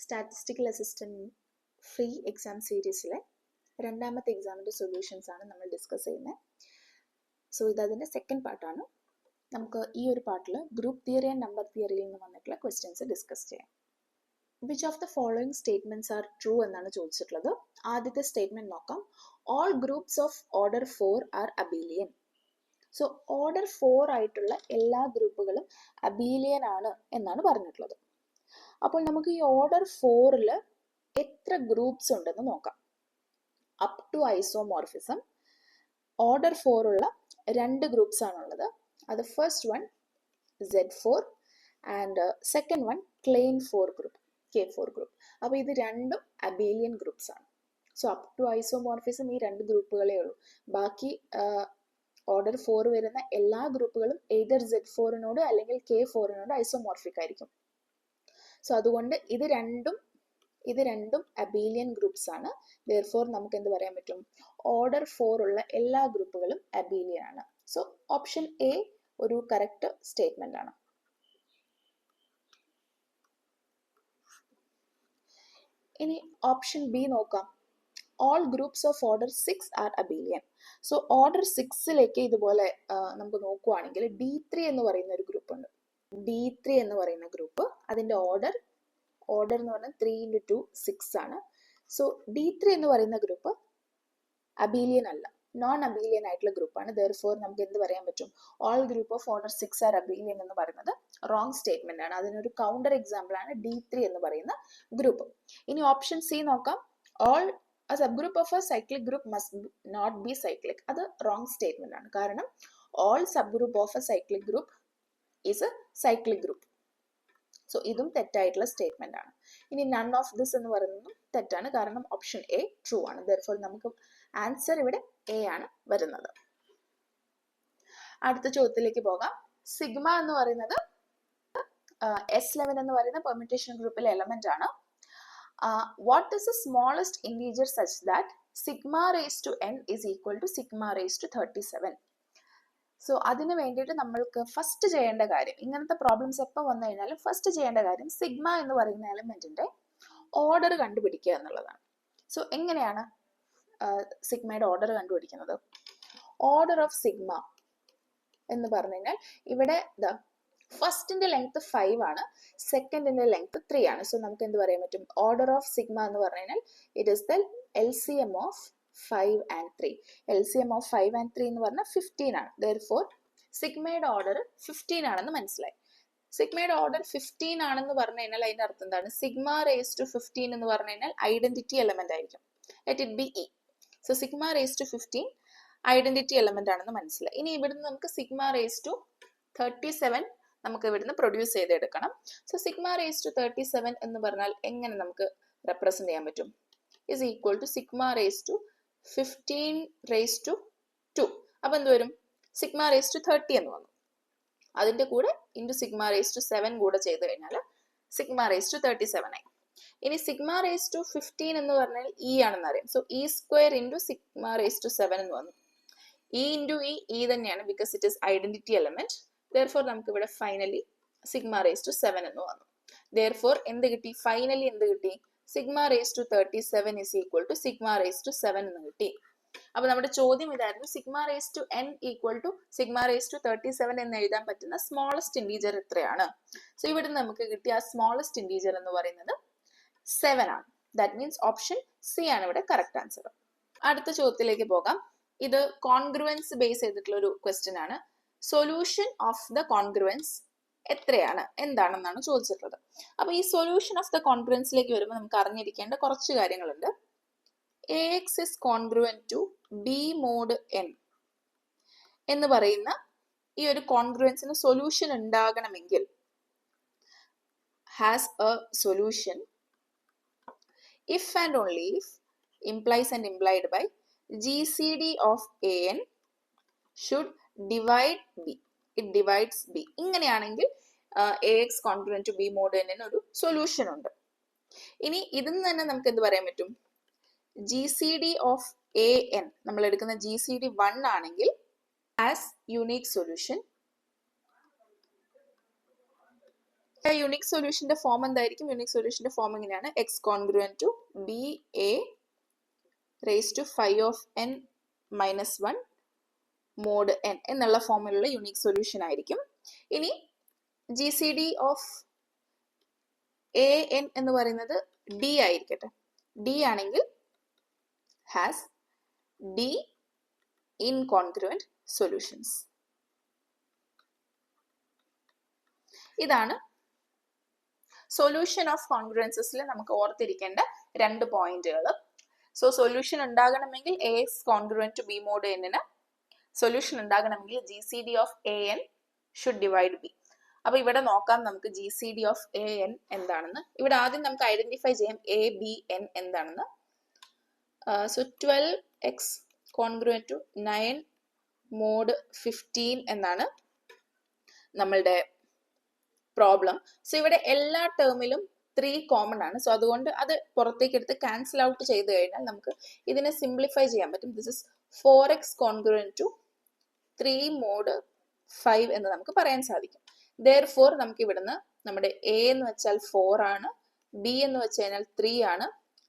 Statistical assistant free exam സീരീസിലെ രണ്ടാമത്തെ എക്സാമിൻ്റെ സൊല്യൂഷൻസ് ആണ് നമ്മൾ ഡിസ്കസ് ചെയ്യുന്നത്. സോ ഇതതിൻ്റെ സെക്കൻഡ് പാർട്ടാണ്. നമുക്ക് ഈ ഒരു പാർട്ടിൽ ഗ്രൂപ്പ് തിയറി ആൻഡ് നമ്പർ തിയറിയിൽ നിന്ന് വന്നിട്ടുള്ള ക്വസ്റ്റ്യൻസ് ഡിസ്കസ് ചെയ്യാം. Which of the following statements are true എന്നാണ് ചോദിച്ചിട്ടുള്ളത്. ആദ്യത്തെ സ്റ്റേറ്റ്മെൻറ്റ് നോക്കാം. All groups of order 4 are abelian. So order 4 ആയിട്ടുള്ള എല്ലാ ഗ്രൂപ്പുകളും അബീലിയൻ ആണ് എന്നാണ് പറഞ്ഞിട്ടുള്ളത്. അപ്പോൾ നമുക്ക് ഈ ഓർഡർ 4ൽ എത്ര ഗ്രൂപ്പ്സ് ഉണ്ടെന്ന് നോക്കാം. അപ് ടു ഐസോമോർഫിസം ഓർഡർ 4 ഉള്ള 2 ഗ്രൂപ്പ്സ് ആണുള്ളത്. അത് first one Z4 and second one Klein 4 group, K4 group. അപ്പോൾ ഇത് രണ്ടും അബീലിയൻ ഗ്രൂപ്പ്സ് ആണ്. സോ അപ് ടു ഐസോമോർഫിസം ഈ 2 ഗ്രൂപ്പുകളേ ഉള്ളൂ. ബാക്കി ഓർഡർ 4 വരുന്ന എല്ലാ ഗ്രൂപ്പുകളും എയ്തർ Z4നോട് അല്ലെങ്കിൽ K4നോട് ഐസോമോർഫിക് ആയിരിക്കും. സോ അതുകൊണ്ട് ഇത് രണ്ടും അബീലിയൻ ഗ്രൂപ്പ്സ് ആണ്. therefore നമുക്ക് എന്ത് പറയാൻ പറ്റും? ഓർഡർ 4 ഉള്ള എല്ലാ ഗ്രൂപ്പുകളും അബീലിയൻ ആണ്. സോ ഓപ്ഷൻ എ ഒരു കറക്റ്റ് സ്റ്റേറ്റ്മെന്റ് ആണ്. ഇനി ഓപ്ഷൻ ബി നോക്കാം. All groups of order 6 are abelian. So order 6ലേക്ക് ഇതുപോലെ നമുക്ക് നോക്കുവാണെങ്കിൽ D3 എന്ന് പറയുന്ന ഒരു ഗ്രൂപ്പ് ഉണ്ട്. D3 എന്ന് പറയുന്ന ഗ്രൂപ്പ്, അതിൻ്റെ ഓർഡർ എന്ന് പറഞ്ഞാൽ 3 × 2 6 ആണ്. സോ D3 എന്ന് പറയുന്ന ഗ്രൂപ്പ് അബീലിയൻ അല്ല, നോൺ അബീലിയൻ ആയിട്ടുള്ള ഗ്രൂപ്പാണ്. therefore നമുക്ക് എന്ത് പറയാൻ പറ്റും? All group of order 6 are abelian എന്ന് പറയുന്നത് റോങ് സ്റ്റേറ്റ്മെന്റ് ആണ്. അതിനൊരു കൗണ്ടർ എക്സാമ്പിൾ ആണ് D3 എന്ന് പറയുന്ന ഗ്രൂപ്പ്. ഇനി ഓപ്ഷൻ സി നോക്കാം. All a subgroup of a cyclic group must not be cyclic. അത് റോങ് സ്റ്റേറ്റ്മെന്റ് ആണ്. കാരണം all subgroup of a cyclic group is a cyclic group. So ഇതും തെറ്റായിട്ടുള്ള സ്റ്റേറ്റ്മെന്റ് ആണ്. ഇനി നൺ ഓഫ് ദിസ് എന്ന് പറയുന്നതും തെറ്റാണ്. കാരണം ഓപ്ഷൻ എ ട്രൂ ആണ്. therefore നമുക്ക് ആൻസർ ഇവിടെ എ ആണ് വരുന്നത്. അടുത്ത ചോദ്യത്തിലേക്ക് പോകാം. സിഗ്മ എന്ന് പറയുന്നത് S11 എന്ന് പറയുന്ന പെർമ്യൂട്ടേഷൻ ഗ്രൂപ്പിലെ എലമെന്റ് ആണ്. What is the smallest integer such that sigma raised to n is equal to sigma raised to 37? So അതിന് വേണ്ടിയിട്ട് നമ്മൾക്ക് ഫസ്റ്റ് ചെയ്യേണ്ട കാര്യം, ഇങ്ങനത്തെ പ്രോബ്ലംസ് എപ്പോൾ വന്നു കഴിഞ്ഞാലും ഫസ്റ്റ് ചെയ്യേണ്ട കാര്യം സിഗ്മ എന്ന് പറയുന്ന എലമെന്റിന്റെ ഓർഡർ കണ്ടുപിടിക്കുക എന്നുള്ളതാണ്. സോ എങ്ങനെയാണ് സിഗ്മയുടെ ഓർഡർ കണ്ടുപിടിക്കുന്നത്? ഓർഡർ ഓഫ് സിഗ്മ എന്ന് പറഞ്ഞു കഴിഞ്ഞാൽ ഇവിടെ ഫസ്റ്റിന്റെ ലെങ്ത് 5 ആണ്, സെക്കൻഡിന്റെ ലെങ്ത് 3 ആണ്. സോ നമുക്ക് എന്ത് പറയാൻ പറ്റും? ഓർഡർ ഓഫ് സിഗ്മ എന്ന് പറഞ്ഞു കഴിഞ്ഞാൽ it is the LCM of 5 and 3. LCM of 5 and 3 എന്ന് പറഞ്ഞാൽ 15 ആണ്. therefore സിഗ്മയുടെ ഓർഡർ 15 ആണെന്ന് മനസ്സിലായി. സിഗ്മയുടെ ഓർഡർ 15 ആണെന്ന് പറഞ്ഞു കഴിഞ്ഞാൽ അതിന്റെ അർത്ഥം എന്താണ്? സിഗ്മ റേസ് ടു 15 എന്ന് പറഞ്ഞു കഴിഞ്ഞാൽ ഐഡന്റിറ്റി എലമെന്റ് ആയിരിക്കും. Let it be E. So sigma raise to 15 identity element ആണെന്ന് മനസ്സിലായി. ഇനി ഇവിടുന്ന് നമുക്ക് സിഗ്മ റേസ് ടു 37 നമുക്ക് ഇവിടുന്ന് പ്രൊഡ്യൂസ് ചെയ്തെടുക്കണം. സോ സിഗ്മ റേസ് ടു 37 എന്ന് പറഞ്ഞാൽ എങ്ങനെ നമുക്ക് റെപ്രസെന്റ് ചെയ്യാൻ പറ്റും? Is equal to sigma raise to 15 raise to 2. അപ്പൊ എന്ത് വരും? സിഗ്മ റേസ് ടു 30 എന്ന് വന്നു. അതിന്റെ കൂടെ ഇൻറ്റു സിഗ്മ റേസ് ടു 7 കൂടെ ചെയ്ത് കഴിഞ്ഞാൽ സിഗ്മ റേസ് ടു 37 ആയി. ഇനി സിഗ്മ റേസ് ടു 15 എന്ന് പറഞ്ഞാൽ ഇ ആണെന്ന് അറിയാം. So E square into sigma raise to 7 എന്ന് വന്നു. ഇ ഇൻറ്റു ഇ തന്നെയാണ്, because it is identity element. therefore നമുക്ക് ഇവിടെ ഫൈനലി സിഗ്മ റേസ് ടു 7 എന്ന് വന്നു. therefore എന്ത് കിട്ടി? ഫൈനലി എന്ത് കിട്ടി? Sigma raise to 37 is equal to sigma raise to 7 എന്ന് കിട്ടി. അപ്പൊ നമ്മുടെ ചോദ്യം ഇതായിരുന്നു, sigma raise to n equal to sigma raise to 37 എന്ന് എഴുതാൻ പറ്റുന്ന സ്മോളസ്റ്റ് ഇൻറ്റീജർ എത്രയാണ്? സോ ഇവിടെ നമുക്ക് കിട്ടിയ ആ സ്മോളസ്റ്റ് ഇൻറ്റീജർ എന്ന് പറയുന്നത് 7 ആണ്. ദാറ്റ് മീൻസ് ഓപ്ഷൻ സി ആണ് ഇവിടെ കറക്റ്റ് ആൻസർ. അടുത്ത ചോദ്യത്തിലേക്ക് പോകാം. ഇത് കോൺഗ്രുവൻസ് ബേസ് ചെയ്തിട്ടുള്ള ഒരു ക്വസ്റ്റ്യൻ ആണ്. സൊല്യൂഷൻ ഓഫ് ദ കോൺഗ്രുവൻസ് എത്രയാണ്, എന്താണെന്നാണ് ചോദിച്ചിട്ടുള്ളത്. അപ്പൊ ഈ സൊല്യൂഷൻ ഓഫ് ദ കോൺഗ്രുവൻസിലേക്ക് വരുമ്പോൾ നമുക്ക് അറിഞ്ഞിരിക്കേണ്ട കുറച്ച് കാര്യങ്ങളുണ്ട്. AX is congruent to B mod n എന്ന് പറയുന്ന ഈ ഒരു കോൺഗ്രുവൻസിന് സൊല്യൂഷൻ ഉണ്ടാകണമെങ്കിൽ has a solution if and only if implies and implied by GCD of AN should divide B. It divides B. ഇങ്ങനെയാണെങ്കിൽ AX congruent to B mod n ഒരു solution ഉണ്ട്. ഇനി ഇതിൽ നിന്ന് തന്നെ നമുക്ക് എന്ത് പറയാൻ പറ്റും? GCD ഓഫ് AN നമ്മൾ എടുക്കുന്ന GCD 1 ആണെങ്കിൽ ആസ് യൂണിക് സൊല്യൂഷൻ യൂണിക് സൊല്യൂഷന്റെ ഫോം എന്തായിരിക്കും? യൂണിക് സൊല്യൂഷന്റെ ഫോം ഇങ്ങനെയാണ്: X congruent to B A raise to 5 of n minus 1 mod n എന്നുള്ള ഫോമിലുള്ള യൂണിക് സൊല്യൂഷൻ ആയിരിക്കും. ഇനി G C D of A N എന്ന് പറയുന്നത് ഡി ആയിരിക്കട്ടെ. ഡി ആണെങ്കിൽ ഹാസ് ഡി ഇൻകോൺഗ്രുവന്റ് സൊല്യൂഷൻസ്. ഇതാണ് സൊല്യൂഷൻ ഓഫ് കോൺഗ്രുവൻസസിൽ നമുക്ക് ഓർത്തിരിക്കേണ്ട 2 പോയിന്റുകൾ. സോ സൊല്യൂഷൻ ഉണ്ടാകണമെങ്കിൽ A X congruent to B mod എന്നിന് സൊല്യൂഷൻ ഉണ്ടാകണമെങ്കിൽ G C D of A N should divide B. അപ്പൊ ഇവിടെ നോക്കാം നമുക്ക് G C D of A N എന്താണെന്ന്. ഇവിടെ ആദ്യം നമുക്ക് ഐഡന്റിഫൈ ചെയ്യാം എ ബി എൻ എന്താണെന്ന്. So 12x congruent to 9 mod 15 എന്നാണ് നമ്മളുടെ പ്രോബ്ലം. സോ ഇവിടെ എല്ലാ ടേമിലും 3 കോമൺ ആണ്. സോ അതുകൊണ്ട് അത് പുറത്തേക്ക് എടുത്ത് ക്യാൻസൽ ഔട്ട് ചെയ്ത് കഴിഞ്ഞാൽ നമുക്ക് ഇതിനെ സിംപ്ലിഫൈ ചെയ്യാൻ പറ്റും. This is 4x congruent to 3 mod 5 എന്ന് നമുക്ക് പറയാൻ സാധിക്കും. Therefore നമുക്ക് ഇവിടുന്ന് നമ്മുടെ എ എന്ന് വെച്ചാൽ 4 ആണ്, ബി എന്ന് വെച്ച് കഴിഞ്ഞാൽ 3 ആണ്,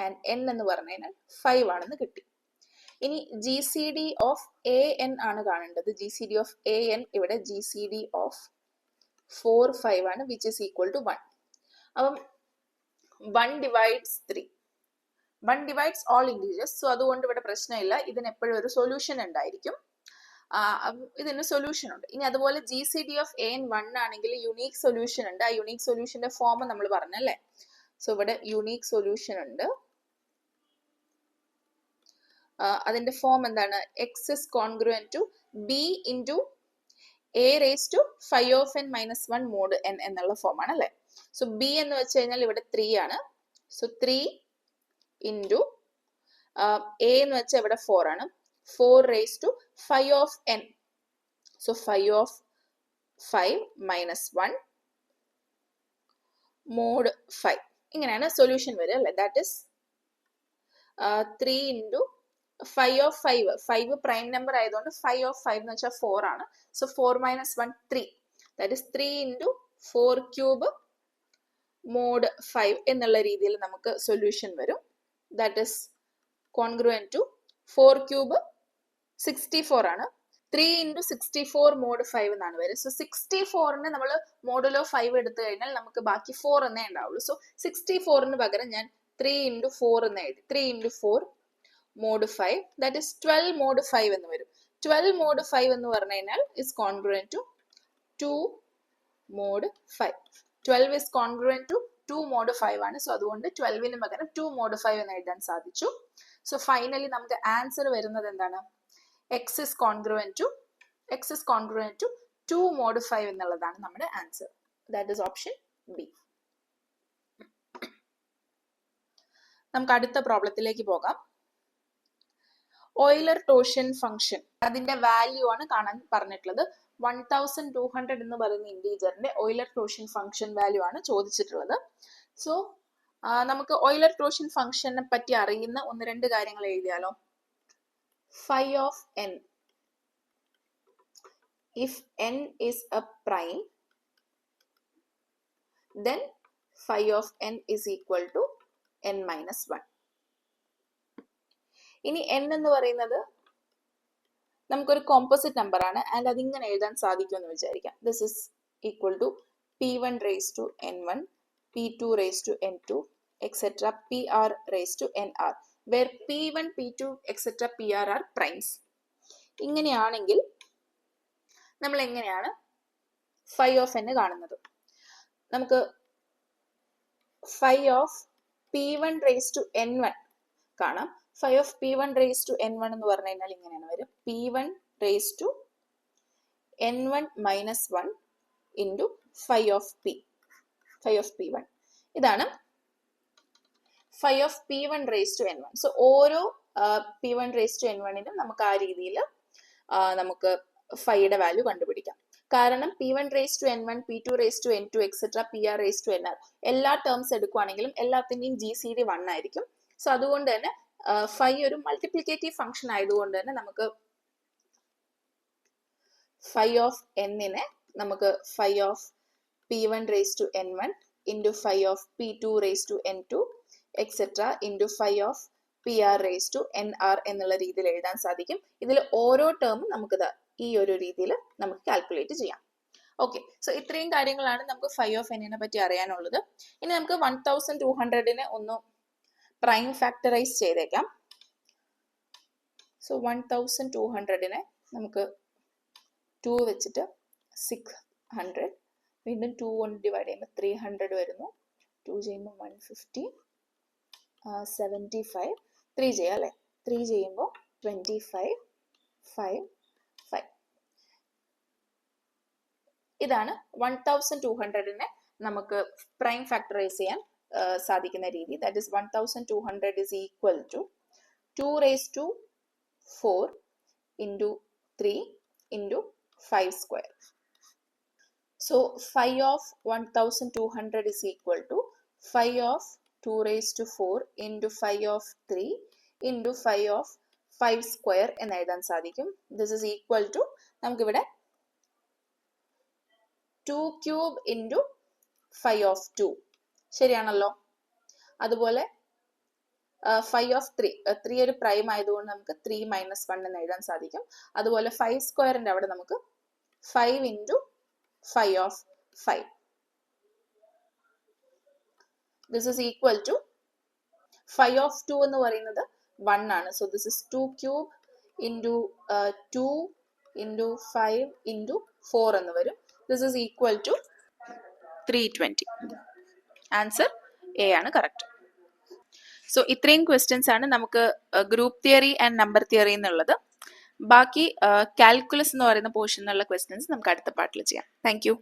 ആൻഡ് എൻ എന്ന് പറഞ്ഞു കഴിഞ്ഞാൽ 5 ആണെന്ന് കിട്ടി. ഇനി G C D of A N ആണ് കാണേണ്ടത്. G C D of A N ഇവിടെ ജി സി ഡി ഓഫ് 4, 5 ആണ്, വിച്ച് ഇസ് ഈക്വൽ ടു 1. അപ്പം 1 divides 3, 1 divides all integers. So അതുകൊണ്ട് ഇവിടെ പ്രശ്നമില്ല, ഇതിന് എപ്പോഴും ഒരു സൊല്യൂഷൻ ഉണ്ടായിരിക്കും. ഇതിന് സൊല്യൂഷൻ ഉണ്ട്. ഇനി അതുപോലെ G C D of A N 1 ആണെങ്കിൽ യുണീക് സൊല്യൂഷൻ ഉണ്ട്. ആ യുണീക് സൊല്യൂഷന്റെ ഫോം നമ്മൾ പറഞ്ഞല്ലേ. സോ ഇവിടെ യുണീക് സൊല്യൂഷൻ ഉണ്ട്. അതിന്റെ ഫോം എന്താണ്? X is congruent to B into A raise to 5 of n minus 1 mod n എന്നുള്ള ഫോം ആണ് അല്ലെ. സോ ബി എന്ന് വെച്ച് കഴിഞ്ഞാൽ ഇവിടെ 3 ആണ്. സോ 3 ഇൻറ്റു എ എന്ന് വെച്ചാൽ ഇവിടെ 4 ആണ്. 4 raise to 5 of n. So 5 of 5 minus 1 mod 5. ഇങ്ങനെയാണ് സൊല്യൂഷൻ വരിക അല്ലെ. That is 3 into 5 of 5. 5 prime number ആയതുകൊണ്ട് 5 ഓഫ് 5 എന്ന് വെച്ചാൽ 4 ആണ്. So 4 minus 1 3. That is 3 into 4 cube mod 5 എന്നുള്ള രീതിയിൽ നമുക്ക് സൊല്യൂഷൻ വരും. That is congruent to 4 cube 64 ആണ്. 3 ഇൻറ്റു 64 മോഡ് 5 എന്നാണ് വരിക. സോ 64ന് നമ്മൾ മോഡുലോ 5 എടുത്തു കഴിഞ്ഞാൽ നമുക്ക് ബാക്കി 4 എന്നേ ഉണ്ടാവുള്ളൂ. സോ 64ന് പകരം ഞാൻ 3 ഇൻറ്റു 4 എന്ന് എഴുതി. 3 into 4 mod 5, that is 12 mod 5 എന്ന് വരും. 12 മോഡ് 5 എന്ന് പറഞ്ഞു കഴിഞ്ഞാൽ is congruent to 2 mod 5. 12 is congruent to 2 mod 5 ആണ്. സോ അതുകൊണ്ട് 12ന് പകരം 2 മോഡ് 5 എന്ന് എഴുതാൻ സാധിച്ചു. സോ ഫൈനലി നമുക്ക് ആൻസർ വരുന്നത് എന്താണ്? x is congruent to 2 mod 5 എന്നുള്ളതാണ് നമ്മുടെ answer. That is option B. നമുക്ക് അടുത്ത പ്രോബ്ലത്തിലേക്ക് പോകാം. ഓയിലർ-ടോഷ്യൻ ഫംഗ്ഷൻ അതിന്റെ വാല്യൂ ആണ് കാണാൻ പറഞ്ഞിട്ടുള്ളത്. 1200 എന്ന് പറയുന്ന ഇന്റീജറിന്റെ ഓയിലർ-ടോഷ്യൻ ഫംഗ്ഷൻ വാല്യൂ ആണ് ചോദിച്ചിട്ടുള്ളത്. സോ നമുക്ക് ഓയിലർ-ടോഷ്യൻ ഫംഗ്ഷനെ പറ്റി അറിയുന്ന 1-2 കാര്യങ്ങൾ എഴുതിയാലോ. phi of n, if n is a prime, then phi of n is equal to n minus 1. ഇനി n എന്ന് പറയുന്നത് നമുക്കൊരു കോമ്പോസിറ്റ് നമ്പർ ആണ്, ആൻഡ് അതിങ്ങനെ എഴുതാൻ സാധിക്കുമെന്ന് വിചാരിക്കാം. This is equal to p1 raised to n1, p2 raised to n2, etc. pr raised to nr, where p1, p2, etc. pr are primes. ഇങ്ങനെയാണെങ്കിൽ നമ്മൾ എങ്ങനെയാണ് phi of n കാണുന്നത്? നമുക്ക് phi of p1 raised to n1 കാണാം. phi of p1 raised to n1 എന്ന് പറഞ്ഞു കഴിഞ്ഞാൽ ഇങ്ങനെയാണ് വരും. p1 raised to n1 minus 1 into phi of p1. ഇതാണ് phi of p1 raised to n1. So ഓരോ p1 raised to n1നും നമുക്ക് ആ രീതിയിൽ നമുക്ക് ഫൈയുടെ വാല്യൂ കണ്ടുപിടിക്കാം. കാരണം p1 raised to n1, p2 raised to n2, etc. pr raised to nr എല്ലാ ടേംസ് എടുക്കുവാണെങ്കിലും എല്ലാത്തിൻ്റെയും GCD 1 ആയിരിക്കും. സോ അതുകൊണ്ട് തന്നെ ഫൈ ഒരു മൾട്ടിപ്ലിക്കേറ്റീവ് ഫംഗ്ഷൻ ആയതുകൊണ്ട് തന്നെ നമുക്ക് ഫൈ ഓഫ് എന്നിനെ നമുക്ക് phi of p1 raised to n1 into phi of p2 raised to n2 etc. into phi of pr raised to nr എന്നുള്ള രീതിയിൽ എഴുതാൻ സാധിക്കും. ഇതിൽ ഓരോ ടേമും നമുക്കിത് ഈ ഒരു രീതിയിൽ നമുക്ക് കാൽക്കുലേറ്റ് ചെയ്യാം. ഓക്കെ, സോ ഇത്രയും കാര്യങ്ങളാണ് നമുക്ക് phi of n നെ പറ്റി അറിയാനുള്ളത്. ഇനി നമുക്ക് 1200നെ ഒന്ന് പ്രൈം ഫാക്ടറൈസ് ചെയ്തേക്കാം. സോ 1200നെ നമുക്ക് 2 വെച്ചിട്ട് 600, വീണ്ടും 2 കൊണ്ട് ഡിവൈഡ് ചെയ്യുമ്പോൾ 300 വരുന്നു. 2 ചെയ്യുമ്പോൾ 150, 75, 3 ചെയ്യാം അല്ലേ? 3 ചെയ്യുമ്പോൾ 25, 5, 5. ഇതാണ് 1200നെ നമുക്ക് പ്രൈം ഫാക്ടറൈസ് ചെയ്യാൻ സാധിക്കുന്ന രീതി. That is 1200 is equal to 2 raised to 4 into 3 into 5 square. So phi of 1200 is equal to phi of 2 raised to 4 into phi of 3 into phi of 5 square എന്ന് എഴുതാൻ സാധിക്കും. This is equal to നമുക്കിവിടെ 2 cube into phi of 2 ശരിയാണല്ലോ. അതുപോലെ phi of 3 ഒരു prime ആയതുകൊണ്ട് നമുക്ക് 3 minus 1 എന്ന് എഴുതാൻ സാധിക്കും. അതുപോലെ 5 സ്ക്വയറിന്റെ അവിടെ നമുക്ക് 5 into phi of 5. This is equal to phi of 2 എന്ന് പറയുന്നത് 1 ആണ്. So this is 2 cube into 2 into 5 into 4 എന്ന് വരും. This is equal to 320. Answer A ആണ് കറക്റ്റ്. സോ ഇത്രയും ക്വസ്റ്റ്യൻസ് ആണ് നമുക്ക് group theory and number theory എന്നുള്ളത്. ബാക്കി കാൽക്കുലസ് എന്ന് പറയുന്ന പോർഷനിലുള്ള ക്വസ്റ്റ്യൻസ് നമുക്ക് അടുത്ത പാർട്ടിൽ ചെയ്യാം. Thank you.